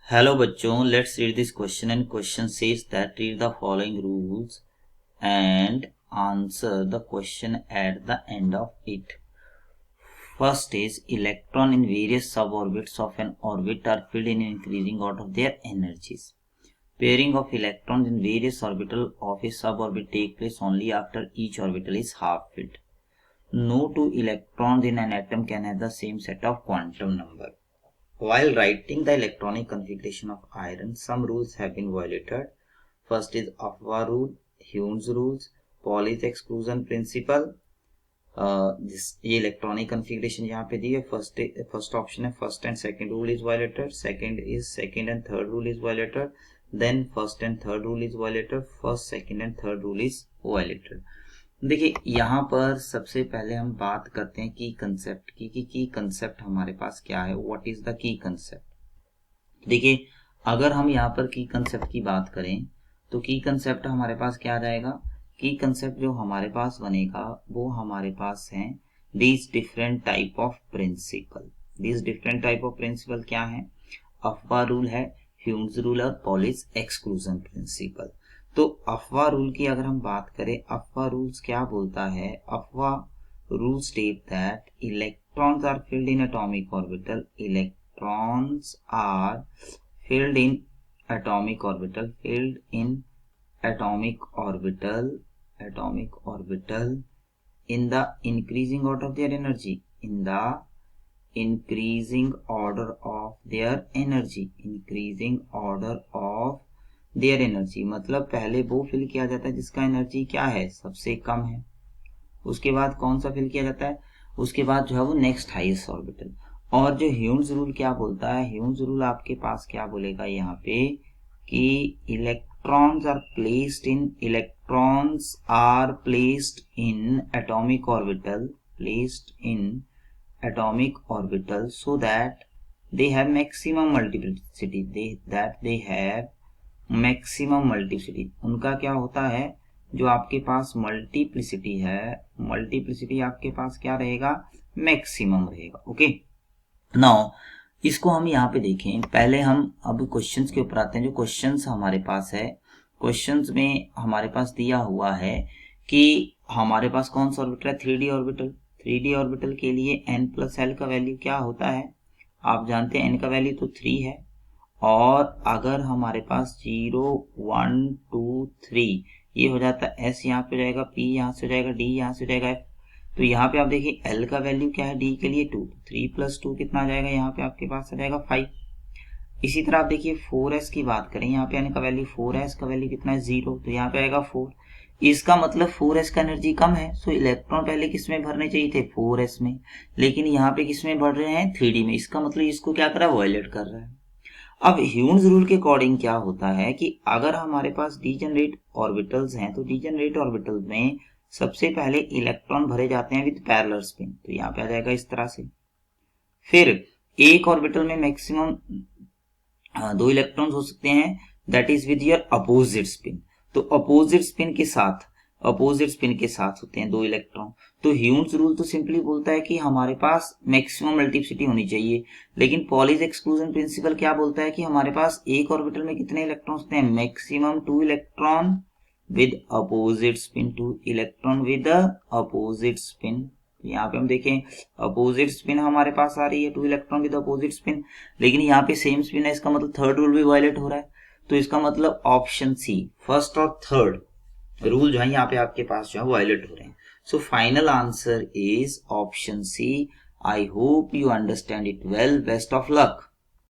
Hello बच्चों, let's read this question and question says that read the following rules and answer the question at the end of it. First is electron in various suborbits of an orbit are filled in increasing order of their energies. Pairing of electrons in various orbital of a suborbit take place only after each orbital is half filled. No two electrons in an atom can have the same set of quantum number. While writing the electronic configuration of iron, some rules have been violated. First is Afwa rule, Hume's rules, Pauli's exclusion principle. ये electronic configuration यहाँ पे दी है. First option है first and second rule is violated. Second is second and third rule is violated. Then first and third rule is violated. First second and third rule is violated. देखिए यहाँ पर सबसे पहले हम बात करते हैं की कंसेप्ट की. की कंसेप्ट हमारे पास क्या है, what is the key concept. देखिए अगर हम यहाँ पर की कंसेप्ट की बात करें तो की कंसेप्ट हमारे पास क्या आ जाएगा. की कंसेप्ट जो हमारे पास बनेगा वो हमारे पास है these different type of principle. These different type of principle क्या है, अफवा रूल है, ह्यूम्स रूल और पॉलिस एक्सक्लूजन प्रिंसिपल. तो अफवा रूल की अगर हम बात करें, अफवा रूल्स क्या बोलता है, Aufbau rule state that electrons are filled in atomic orbital. Electrons are filled in atomic orbital in the increasing order of their energy. Increasing order of their energy मतलब पहले वो फिल किया जाता है जिसका एनर्जी क्या है, सबसे कम है. उसके बाद कौन सा फिल किया जाता है, उसके बाद जो है वो नेक्स्ट हाईएस्ट ऑर्बिटल. और जो ह्यूम्स रूल क्या बोलता है, ह्यूम्स रूल आपके पास क्या बोलेगा यहाँ पे कि electrons are placed in atomic orbital so that they have maximum multiplicity. उनका क्या होता है, जो आपके पास मल्टीप्लिसिटी है, मल्टीप्लिसिटी आपके पास क्या रहेगा, मैक्सिमम रहेगा. ओके नाउ इसको हम यहाँ पे देखें. पहले हम अब क्वेश्चंस के ऊपर आते हैं. जो क्वेश्चंस हमारे पास है, क्वेश्चंस में हमारे पास दिया हुआ है कि हमारे पास कौन सा ऑर्बिटल है, 3D ऑर्बिटल. 3D ऑर्बिटल के लिए n+l का वैल्यू क्या होता है, आप जानते हैं n का वैल्यू तो 3 है. और अगर हमारे पास 0 1 2 3 ये हो जाता है s, यहाँ पे हो जाएगा p, यहाँ से हो जाएगा d, यहाँ से हो जाएगा f. तो यहाँ पे आप देखिए l का वैल्यू क्या है, d के लिए 2. 3+2 कितना आ जाएगा, यहाँ पे आपके पास आ जाएगा 5. इसी तरह आप देखिए 4s की बात करें, यहाँ पे n का वैल्यू 4 है, s का वैल्यू कितना है 0, तो यहाँ पे आएगा 4. इसका मतलब 4s का एनर्जी कम है, सो इलेक्ट्रॉन पहले किस में भरने चाहिए थे, 4s में, लेकिन यहाँ पे किस में भर रहे हैं, 3D में. इसका मतलब इसको क्या कर रहा है, वायलेट कर रहा है. अब ह्यूम्स रूल के अकॉर्डिंग क्या होता है कि अगर हमारे पास डीजेनरेट ऑर्बिटल्स हैं तो डीजेनरेट ऑर्बिटल्स में सबसे पहले इलेक्ट्रॉन भरे जाते हैं विद पैरेलल स्पिन. तो यहाँ पे आ जाएगा इस तरह से. फिर एक ऑर्बिटल में मैक्सिमम 2 इलेक्ट्रॉन्स हो सकते हैं, that is with your opposite spin. तो अपोजिट स्पिन के साथ होते हैं 2 इलेक्ट्रॉन. तो ह्यूम्स रूल तो सिंपली बोलता है कि हमारे पास मैक्सिमम मल्टीप्लिसिटी होनी चाहिए, लेकिन पॉलिस एक्सक्लूजन प्रिंसिपल क्या बोलता है कि हमारे पास एक ऑर्बिटल में कितने इलेक्ट्रॉन होते हैं, maximum 2 electron with opposite spin. 2 electron with opposite spin. यहाँ पे हम देखें अपोजिट स्पिन हमारे पास आ रही है 2 इलेक्ट्रॉन विद अपोजिट स्पिन, लेकिन यहाँ पे सेम स्पिन है, इसका मतलब थर्ड रूल भी वायलेट हो रहा है. तो इसका मतलब ऑप्शन सी, फर्स्ट और थर्ड रूल जो है यहाँ पे आपके पास जो है वायलेट हो रहे हैं. So final answer is option C. I hope you understand it well. Best of luck.